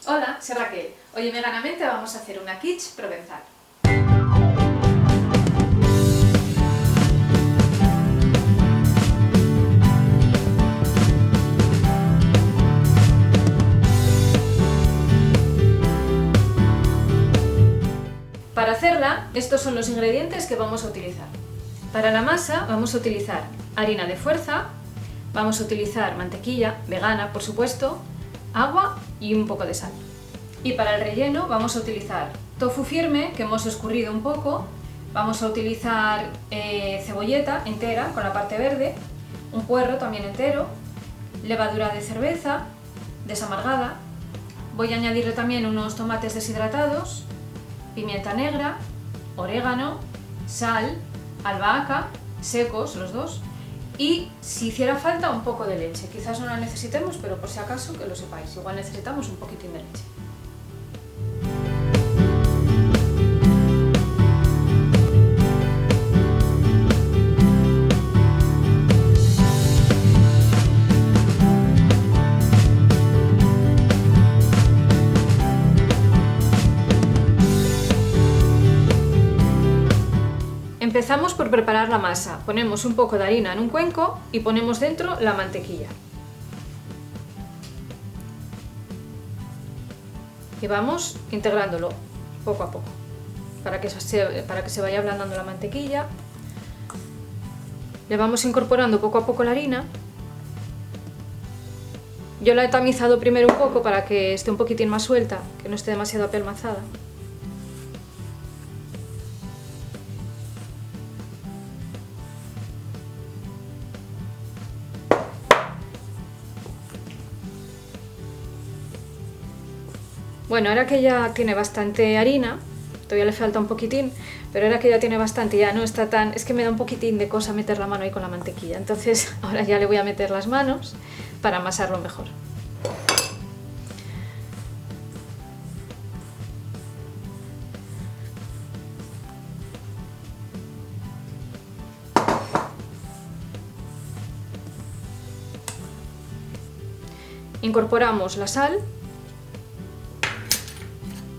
Hola, soy Raquel. Hoy en Veganamente vamos a hacer una quiche provenzal. Para hacerla, estos son los ingredientes que vamos a utilizar. Para la masa vamos a utilizar harina de fuerza, vamos a utilizar mantequilla, vegana por supuesto, agua y un poco de sal. Y para el relleno vamos a utilizar tofu firme que hemos escurrido un poco, vamos a utilizar cebolleta entera con la parte verde, un puerro también entero, levadura de cerveza desamargada, voy a añadirle también unos tomates deshidratados, pimienta negra, orégano, sal, albahaca, secos los dos, y si hiciera falta un poco de leche. Quizás no la necesitemos, pero por si acaso que lo sepáis, igual necesitamos un poquitín de leche. Empezamos por preparar la masa. Ponemos un poco de harina en un cuenco y ponemos dentro la mantequilla. Y vamos integrándolo poco a poco, para que se vaya ablandando la mantequilla. Le vamos incorporando poco a poco la harina. Yo la he tamizado primero un poco para que esté un poquitín más suelta, que no esté demasiado apelmazada. Bueno, ahora que ya tiene bastante harina, todavía le falta un poquitín, pero ahora que ya tiene bastante, ya no está tan... Es que me da un poquitín de cosa meter la mano ahí con la mantequilla, entonces ahora ya le voy a meter las manos para amasarlo mejor. Incorporamos la sal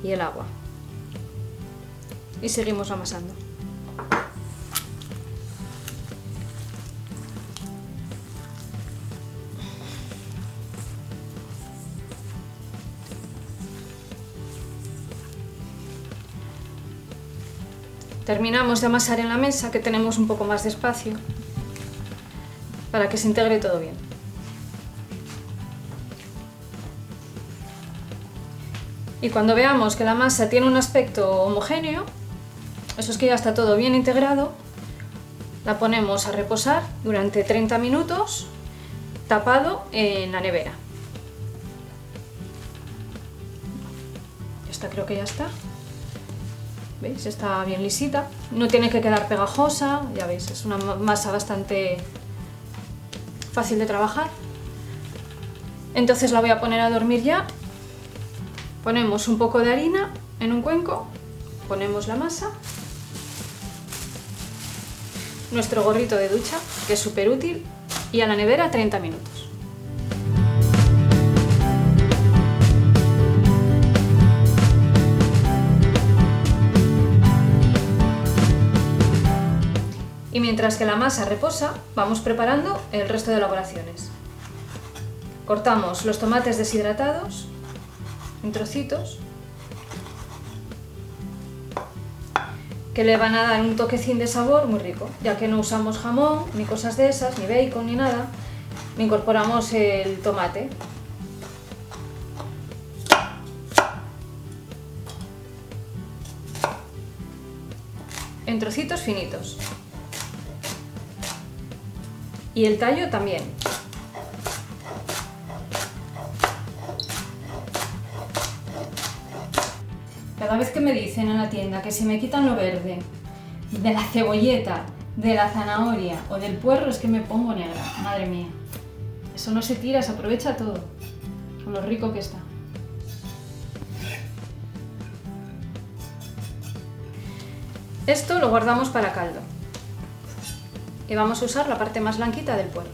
y el agua y seguimos amasando. Terminamos de amasar en la mesa, que tenemos un poco más de espacio, para que se integre todo bien. Y cuando veamos que la masa tiene un aspecto homogéneo, eso es que ya está todo bien integrado, la ponemos a reposar durante 30 minutos, tapado en la nevera. Esta creo que ya está. ¿Veis? Está bien lisita. No tiene que quedar pegajosa, ya veis, es una masa bastante fácil de trabajar. Entonces la voy a poner a dormir ya. Ponemos un poco de harina en un cuenco, ponemos la masa, nuestro gorrito de ducha, que es súper útil, y a la nevera 30 minutos. Y mientras que la masa reposa, vamos preparando el resto de elaboraciones. Cortamos los tomates deshidratados en trocitos, que le van a dar un toquecín de sabor muy rico, ya que no usamos jamón, ni cosas de esas, ni bacon, ni nada, incorporamos el tomate. En trocitos finitos. Y el tallo también. Cada vez que me dicen en la tienda que si me quitan lo verde, de la cebolleta, de la zanahoria o del puerro, es que me pongo negra. Madre mía. Eso no se tira, se aprovecha todo. Con lo rico que está. Esto lo guardamos para caldo. Y vamos a usar la parte más blanquita del puerro.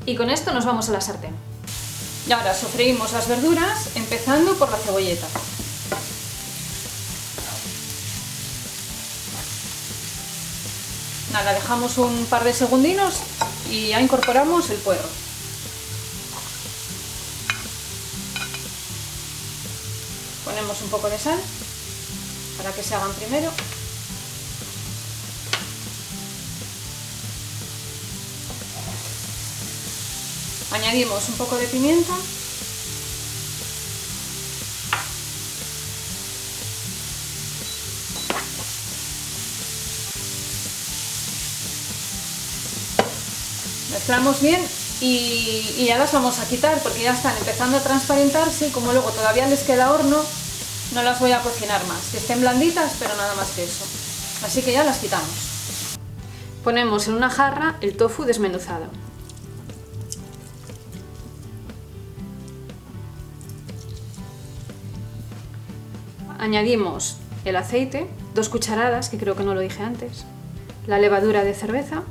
Y con esto nos vamos a la sartén. Y ahora sofreímos las verduras, empezando por la cebolleta. Nada, dejamos un par de segundinos y ya incorporamos el puerro. Ponemos un poco de sal para que se hagan primero. Añadimos un poco de pimienta. Mezclamos bien y ya las vamos a quitar porque ya están empezando a transparentarse y como luego todavía les queda horno, no las voy a cocinar más. Que estén blanditas, pero nada más que eso. Así que ya las quitamos. Ponemos en una jarra el tofu desmenuzado. Añadimos el aceite, 2 cucharadas, que creo que no lo dije antes, la levadura de cerveza,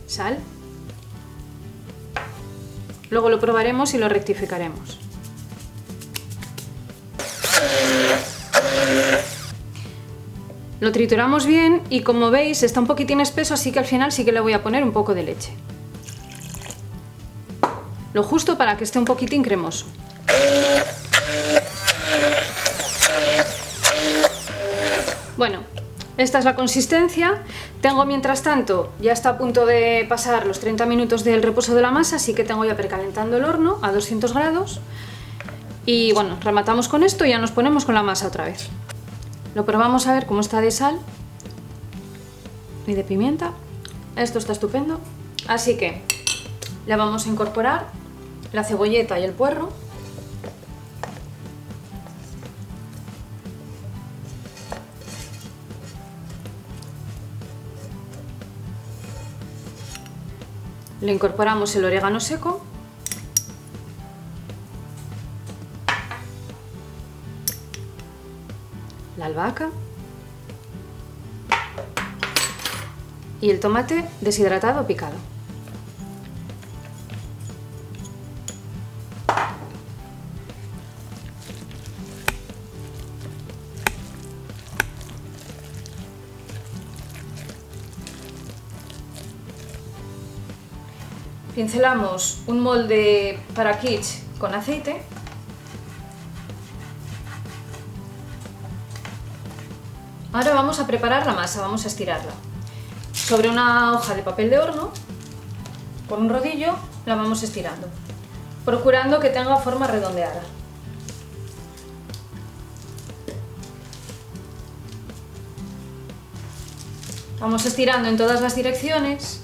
sal. Luego lo probaremos y lo rectificaremos. Lo trituramos bien y como veis está un poquitín espeso, así que al final sí que le voy a poner un poco de leche. Lo justo para que esté un poquitín cremoso. Bueno, esta es la consistencia. Tengo mientras tanto, ya está a punto de pasar los 30 minutos del reposo de la masa, así que tengo ya precalentando el horno a 200 grados. Y bueno, rematamos con esto y ya nos ponemos con la masa otra vez. Lo probamos a ver cómo está de sal y de pimienta. Esto está estupendo. Así que le vamos a incorporar la cebolleta y el puerro. Le incorporamos el orégano seco. La albahaca. Y el tomate deshidratado picado. Pincelamos un molde para quiche con aceite. Ahora vamos a preparar la masa, vamos a estirarla. Sobre una hoja de papel de horno, con un rodillo, la vamos estirando, procurando que tenga forma redondeada. Vamos estirando en todas las direcciones.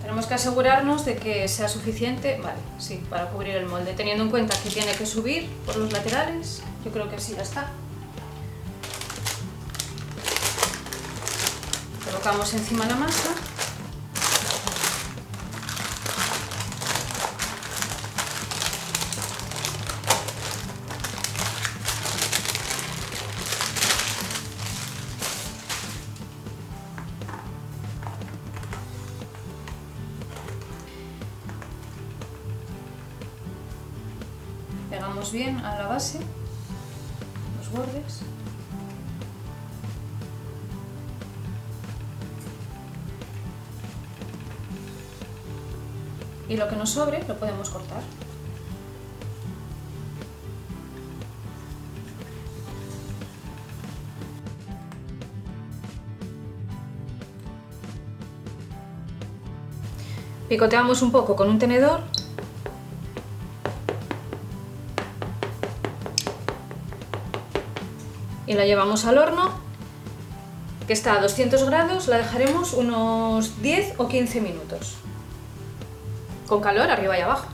Tenemos que asegurarnos de que sea suficiente, vale, sí, para cubrir el molde, teniendo en cuenta que tiene que subir por los laterales. Yo creo que así ya está. Colocamos encima la masa. Pegamos bien a la base, los bordes. Y lo que nos sobre lo podemos cortar. Picoteamos un poco con un tenedor. Y la llevamos al horno, que está a 200 grados, la dejaremos unos 10 o 15 minutos, con calor arriba y abajo.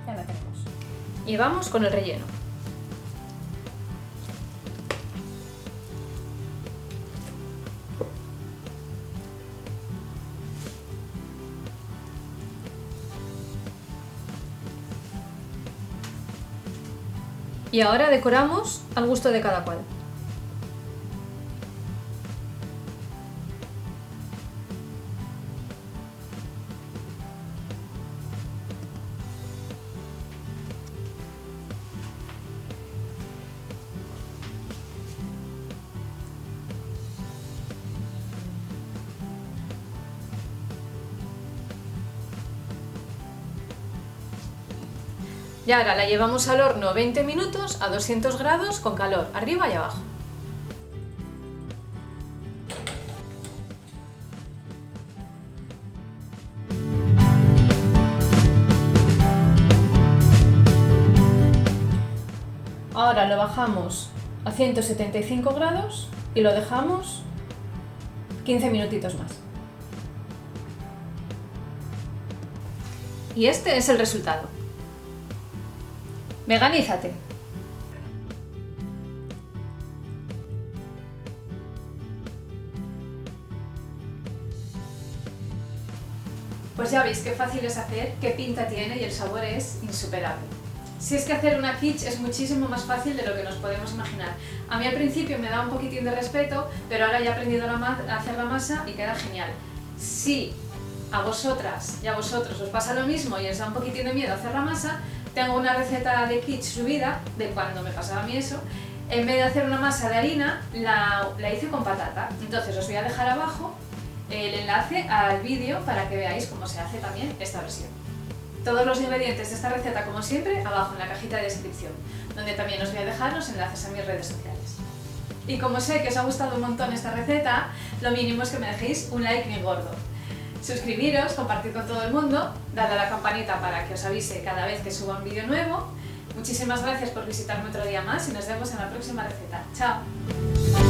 Ya la tenemos. Y vamos con el relleno. Y ahora decoramos al gusto de cada cual. Y ahora la llevamos al horno 20 minutos a 200 grados con calor, arriba y abajo. Ahora lo bajamos a 175 grados y lo dejamos 15 minutitos más. Y este es el resultado. Veganízate. Pues ya veis qué fácil es hacer, qué pinta tiene y el sabor es insuperable. Si es que hacer una quiche es muchísimo más fácil de lo que nos podemos imaginar. A mí al principio me daba un poquitín de respeto, pero ahora ya he aprendido a hacer la masa y queda genial. Si a vosotras y a vosotros os pasa lo mismo y os da un poquitín de miedo hacer la masa, tengo una receta de quiche subida de cuando me pasaba a mí eso. En vez de hacer una masa de harina, la hice con patata. Entonces os voy a dejar abajo el enlace al vídeo para que veáis cómo se hace también esta versión. Todos los ingredientes de esta receta, como siempre, abajo en la cajita de descripción, donde también os voy a dejar los enlaces a mis redes sociales. Y como sé que os ha gustado un montón esta receta, lo mínimo es que me dejéis un like bien gordo. Suscribiros, compartir con todo el mundo, darle a la campanita para que os avise cada vez que suba un vídeo nuevo. Muchísimas gracias por visitarme otro día más y nos vemos en la próxima receta. ¡Chao!